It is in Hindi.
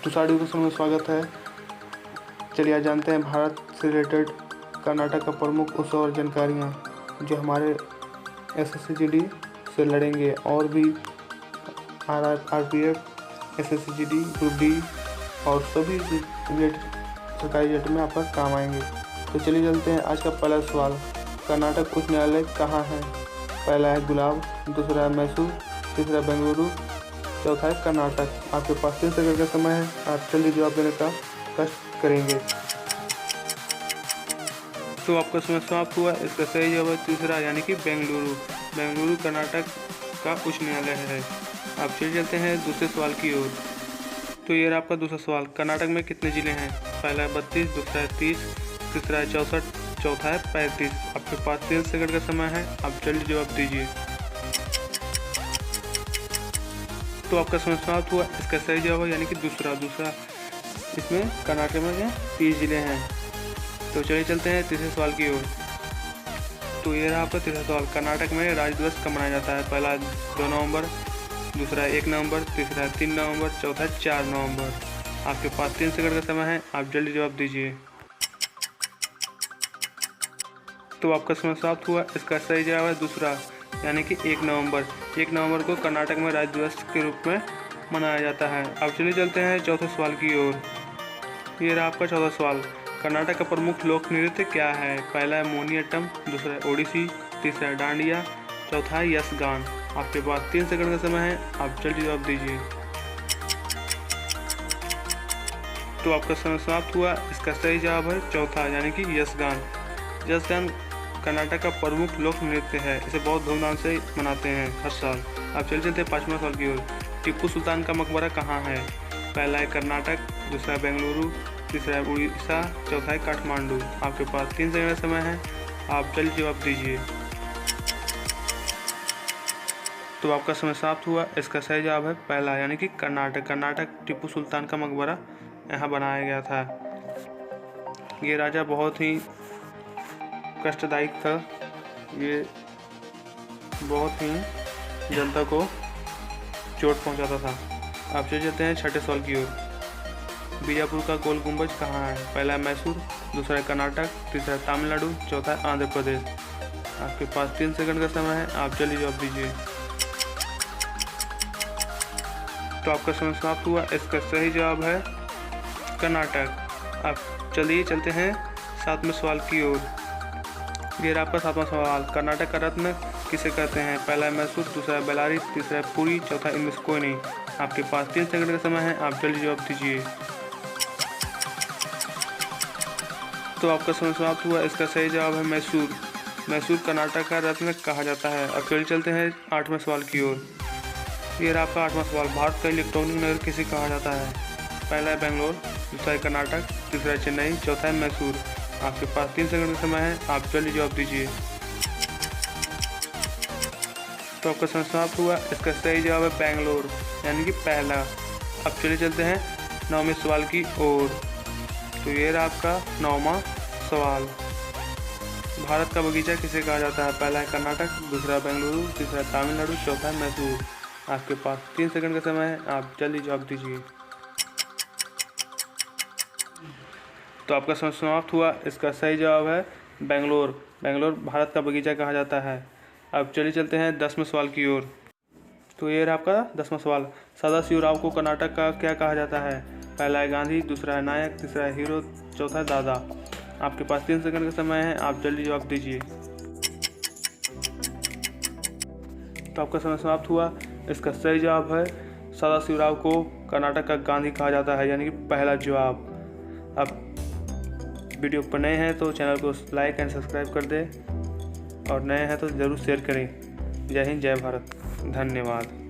दूसरा एजुकेशन में स्वागत है। चलिए आज जानते हैं भारत से रिलेटेड कर्नाटक का प्रमुख उत्सव और जानकारियाँ जो हमारे SSC-GD से लड़ेंगे और भी RPF, SSC-GD, ग्रुप डी और सभी रिलेटेड सरकारी रिजल्ट में आपका काम आएंगे। तो चलिए चलते हैं। आज का पहला सवाल, कर्नाटक उच्च न्यायालय कहाँ है? पहला है गुलाब, दूसरा है मैसूर, तीसरा बेंगलुरु, चौथा है कर्नाटक। आपके पास 3 सेकंड का समय है, आप जल्दी जवाब देने का कष्ट करेंगे। तो आपका समय समाप्त हुआ। इसका सही जवाब है तीसरा, यानी कि बेंगलुरु। बेंगलुरु कर्नाटक का उच्च न्यायालय है। आप चले चलते हैं दूसरे सवाल की ओर। तो ये रहा आपका दूसरा सवाल, कर्नाटक में कितने ज़िले हैं? पहला है 32, दूसरा है 30, तीसरा है 64, चौथा है 35। आपके पास 3 सेकंड का समय है, आप जल्दी जवाब दीजिए। तो आपका समय समाप्त हुआ। इसका सही जवाब है यानी कि दूसरा। इसमें कर्नाटक में 30 ज़िले हैं। तो चलिए चलते हैं तीसरे सवाल की ओर। तो ये रहा आपका तीसरा सवाल, कर्नाटक में राज्य दिवस कब मनाया जाता है? पहला 2 नवंबर, दूसरा 1 नवंबर, तीसरा 3 नवंबर, चौथा 4 नवंबर। आपके पास 3 सेकंड का समय है, आप जल्दी जवाब दीजिए। तो आपका समय समाप्त हुआ। इसका सही जवाब है दूसरा, यानी कि 1 नवंबर। 1 नवंबर को कर्नाटक में राज्य दिवस के रूप में मनाया जाता है। अब चलिए चलते हैं चौथे सवाल की ओर। ये रहा आपका चौथा सवाल, कर्नाटक का प्रमुख लोक नृत्य क्या है? पहला है मोहिनीअट्टम, दूसरा है ओडिसी, तीसरा है डांडिया, चौथा है यक्षगान। आपके पास 3 सेकंड का समय है, आप जल्दी जवाब दीजिए। तो आपका समय समाप्त हुआ। इसका सही जवाब है चौथा, यानी कि यक्षगान। यक्षगान कर्नाटक का प्रमुख लोक नृत्य है। इसे बहुत धूमधाम से मनाते हैं हर साल। अब चल चलते हैं 5वां सवाल की ओर। टीपू सुल्तान का मकबरा कहाँ है? पहला है कर्नाटक, दूसरा है बेंगलुरु, तीसरा है उड़ीसा, चौथा है काठमांडू। आपके पास 3 सेकंड का समय है, आप जल्दी जवाब दीजिए। तो आपका समय समाप्त हुआ। इसका सही जवाब है पहला, यानी कि कर्नाटक। टीपू सुल्तान का मकबरा यहाँ बनाया गया था। ये राजा बहुत ही कष्टदायक था। ये बहुत ही जनता को चोट पहुंचाता था। अब चले जाते हैं 6ठे सवाल की ओर। बीजापुर का गोल गुंबज कहाँ है? पहला है मैसूर, दूसरा है कर्नाटक, तीसरा है तमिलनाडु, चौथा है आंध्र प्रदेश। आपके पास 3 सेकंड का समय है, आप जल्दी जवाब दीजिए। तो आपका समय समाप्त हुआ। इसका सही जवाब है कर्नाटक। अब चलिए चलते हैं 7वें सवाल की ओर। ये रहा आपका 7वां सवाल, कर्नाटक का रत्न किसे कहते हैं? पहला है मैसूर, दूसरा है बेल्लारी, तीसरा है पुरी, चौथा इनमें से कोई नहीं। आपके पास 3 सेकंड का समय है, आप जल्दी जवाब दीजिए। तो आपका समय समाप्त हुआ। इसका सही जवाब है मैसूर। मैसूर कर्नाटक का रत्न कहा जाता है। अब चलिए चलते हैं 8वें सवाल की ओर। ये रहा आपका 8वां सवाल, भारत का इलेक्ट्रॉनिक नगर किसे कहा जाता है? पहला है बेंगलोर, दूसरा है कर्नाटक, तीसरा है चेन्नई, चौथा है मैसूर। आपके पास 3 सेकंड का समय है, आप जल्दी जवाब दीजिए। तो आपका समय समाप्त हुआ। इसका सही जवाब है बेंगलोर, यानी कि पहला। अब चलिए चलते हैं 9वें सवाल की ओर। तो ये रहा आपका 9वां सवाल, भारत का बगीचा किसे कहा जाता है? पहला है कर्नाटक, दूसरा बेंगलुरु, तीसरा तमिलनाडु, चौथा है मैसूर। आपके पास 3 सेकंड का समय है, आप जल्दी जवाब दीजिए। तो आपका समय समाप्त हुआ। इसका सही जवाब है बेंगलोर। बेंगलोर भारत का बगीचा कहा जाता है। अब चलिए चलते हैं 10वें सवाल की ओर। तो ये रहा आपका 10वां सवाल, सदाशिवराव को कर्नाटक का क्या कहा जाता है? पहला है गांधी, दूसरा है नायक, तीसरा है हीरो, चौथा है दादा। आपके पास 3 सेकंड का समय है, आप जल्दी जवाब दीजिए। तो आपका समय समाप्त हुआ। इसका सही जवाब है सदाशिवराव को कर्नाटक का गांधी कहा जाता है, यानी कि पहला जवाब। अब वीडियो पर नए हैं तो चैनल को लाइक एंड सब्सक्राइब कर दें और नए हैं तो ज़रूर शेयर करें। जय हिंद, जय भारत, धन्यवाद।